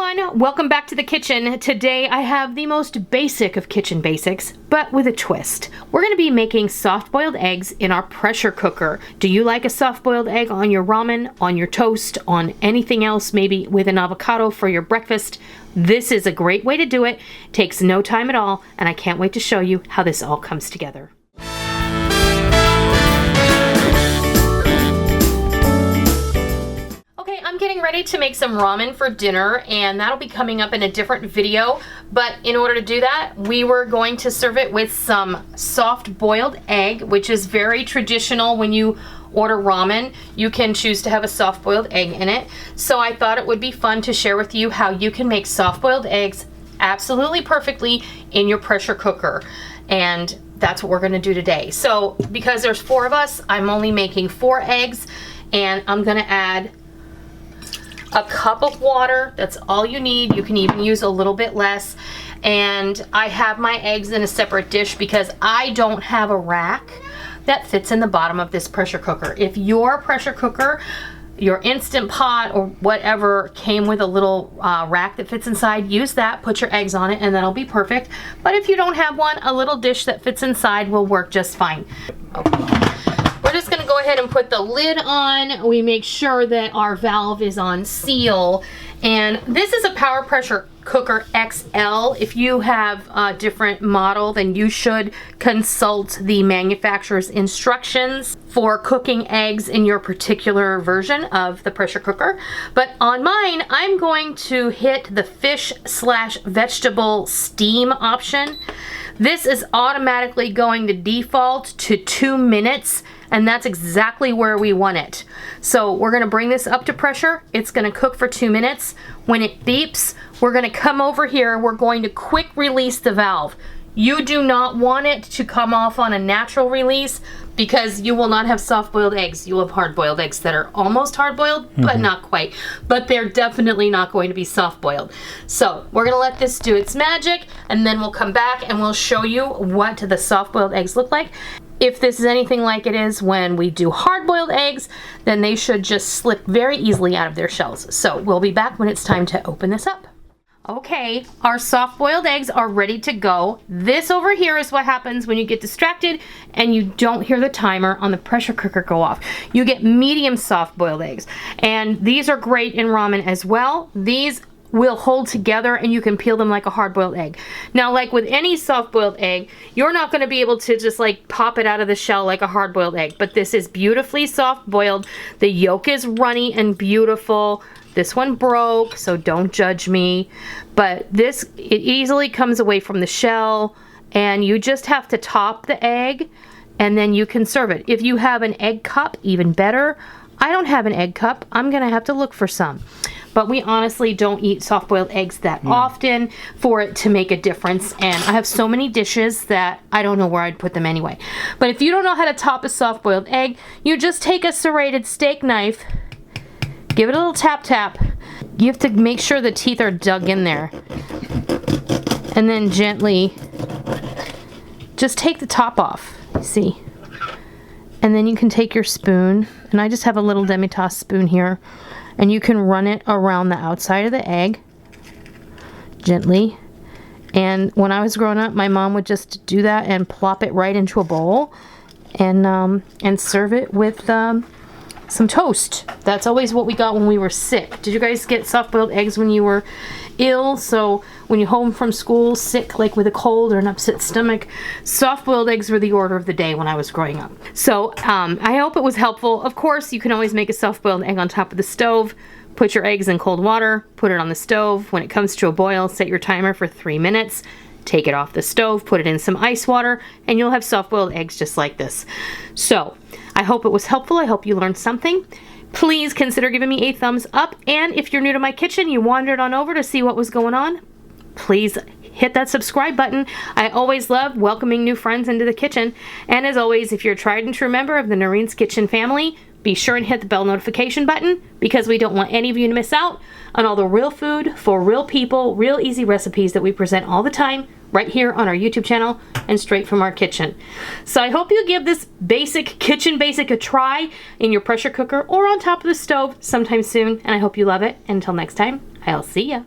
everyone, welcome back to the kitchen. Today I have the most basic of kitchen basics, but with a twist. We're going to be making soft-boiled eggs in our pressure cooker. Do you like a soft-boiled egg on your ramen, on your toast, on anything else, maybe with an avocado for your breakfast? This is a great way to do it. Takes no time at all, and I can't wait to show you how this all comes together. I'm getting ready to make some ramen for dinner, and that'll be coming up in a different video, but in order to do that, we were going to serve it with some soft boiled egg, which is very traditional. When you order ramen, you can choose to have a soft boiled egg in it. So I thought it would be fun to share with you how you can make soft boiled eggs absolutely perfectly in your pressure cooker, and that's what we're going to do today. So because there's 4 of us, I'm only making 4 eggs, and I'm going to add a cup of water. That's all you need. You can even use a little bit less. And I have my eggs in a separate dish because I don't have a rack that fits in the bottom of this pressure cooker. If your pressure cooker, your Instant Pot or whatever came with a little rack that fits inside, use that, put your eggs on it, and that'll be perfect. But if you don't have one, a little dish that fits inside will work just fine. Okay. We're just going to go ahead and put the lid on. We make sure that our valve is on seal. And this is a Power Pressure Cooker XL. If you have a different model, then you should consult the manufacturer's instructions for cooking eggs in your particular version of the pressure cooker. But on mine, I'm going to hit the fish/vegetable steam option. This is automatically going to default to 2 minutes, and that's exactly where we want it. So we're going to bring this up to pressure. It's going to cook for 2 minutes. When it beeps, we're going to come over here. We're going to quick release the valve. You do not want it to come off on a natural release because you will not have soft-boiled eggs. You'll have hard-boiled eggs that are almost hard-boiled, but not quite. But they're definitely not going to be soft-boiled. So we're going to let this do its magic, and then we'll come back and we'll show you what the soft-boiled eggs look like. If this is anything like it is when we do hard-boiled eggs, then they should just slip very easily out of their shells. So we'll be back when it's time to open this up. Okay, our soft-boiled eggs are ready to go. This over here is what happens when you get distracted and you don't hear the timer on the pressure cooker go off. You get medium soft-boiled eggs, and these are great in ramen as well. These will hold together and you can peel them like a hard-boiled egg. Now, like with any soft-boiled egg, you're not going to be able to just like pop it out of the shell like a hard-boiled egg, but this is beautifully soft-boiled. The yolk is runny and beautiful. This one broke, so don't judge me. But this, it easily comes away from the shell, and you just have to top the egg, and then you can serve it. If you have an egg cup, even better. I don't have an egg cup. I'm gonna have to look for some. But we honestly don't eat soft-boiled eggs that often for it to make a difference. And I have so many dishes that I don't know where I'd put them anyway. But if you don't know how to top a soft-boiled egg, you just take a serrated steak knife, give it a little tap. You have to make sure the teeth are dug in there. And then gently just take the top off, see? And then you can take your spoon, and I just have a little demi-tasse spoon here, and you can run it around the outside of the egg, gently. And when I was growing up, my mom would just do that and plop it right into a bowl, and serve it with some toast. That's always what we got when we were sick. Did you guys get soft-boiled eggs when you were ill? So when you're home from school sick, like with a cold or an upset stomach, soft-boiled eggs were the order of the day when I was growing up. So I hope it was helpful. Of course, you can always make a soft-boiled egg on top of the stove. Put your eggs in cold water, put it on the stove. When it comes to a boil, set your timer for 3 minutes. Take it off the stove, put it in some ice water, and you'll have soft-boiled eggs just like this. So I hope it was helpful. I hope you learned something. Please consider giving me a thumbs up. And if you're new to my kitchen, you wandered on over to see what was going on, please hit that subscribe button. I always love welcoming new friends into the kitchen. And as always, if you're a tried and true member of the Noreen's Kitchen family, be sure and hit the bell notification button because we don't want any of you to miss out on all the real food for real people, real easy recipes that we present all the time right here on our YouTube channel and straight from our kitchen. So I hope you give this basic kitchen basic a try in your pressure cooker or on top of the stove sometime soon, and I hope you love it. Until next time, I'll see ya.